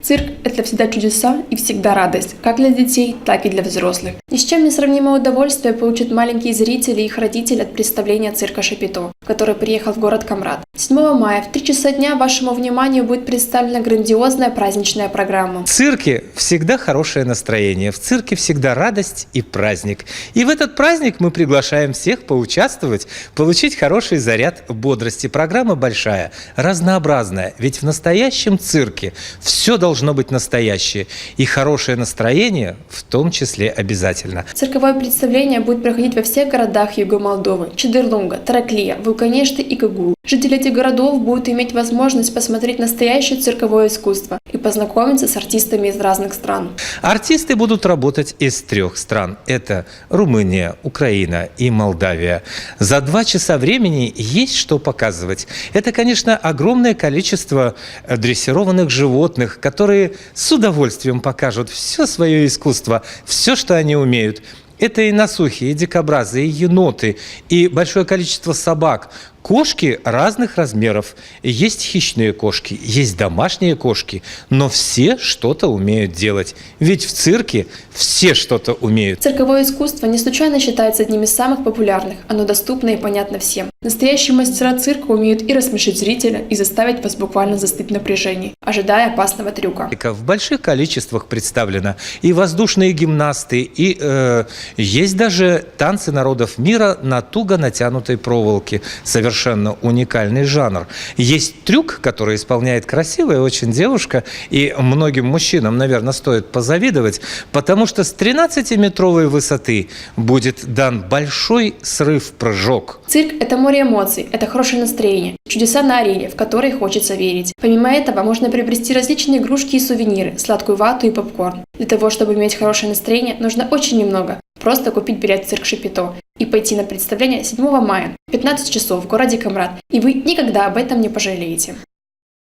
Цирк – это всегда чудеса и всегда радость, как для детей, так и для взрослых. Ни с чем не сравнимое удовольствие получат маленькие зрители и их родители от представления цирка «Шапито», который приехал в город Камрад. 7 мая в 3 часа дня вашему вниманию будет представлена грандиозная праздничная программа. В цирке всегда хорошее настроение, в цирке всегда радость и праздник. И в этот праздник мы приглашаем всех поучаствовать, получить хороший заряд бодрости. Программа большая, разнообразная, ведь в настоящем цирке все должно быть настоящее, и хорошее настроение в том числе обязательно. Цирковое представление будет проходить во всех городах Юга Молдовы – Чедерлунга, Тараклия, Вулканешты и Кагул. Жители этих городов будут иметь возможность посмотреть настоящее цирковое искусство и познакомиться с артистами из разных стран. Артисты будут работать из 3 стран. Это Румыния, Украина и Молдавия. За 2 часа времени есть что показывать. Это, конечно, огромное количество дрессированных животных, которые с удовольствием покажут все свое искусство, все, что они умеют. Это и носухи, и дикобразы, и еноты, и большое количество собак. Кошки разных размеров. Есть хищные кошки, есть домашние кошки, но все что-то умеют делать. Ведь в цирке все что-то умеют. Цирковое искусство не случайно считается одним из самых популярных. Оно доступно и понятно всем. Настоящие мастера цирка умеют и рассмешить зрителя, и заставить вас буквально застыть в напряжении, ожидая опасного трюка. В больших количествах представлено и воздушные гимнасты, и есть даже танцы народов мира на туго натянутой проволоке. Совершенно уникальный жанр. Есть трюк, который исполняет красивая очень девушка, и многим мужчинам, наверное, стоит позавидовать, потому что с 13-метровой высоты будет дан большой срыв-прыжок. Цирк – это море эмоций, это хорошее настроение, чудеса на арене, в которые хочется верить. Помимо этого, можно приобрести различные игрушки и сувениры, сладкую вату и попкорн. Для того, чтобы иметь хорошее настроение, нужно очень немного. Просто купить билет в цирк «Шапито» и пойти на представление 7 мая в 15 часов в городе Камрад, и вы никогда об этом не пожалеете.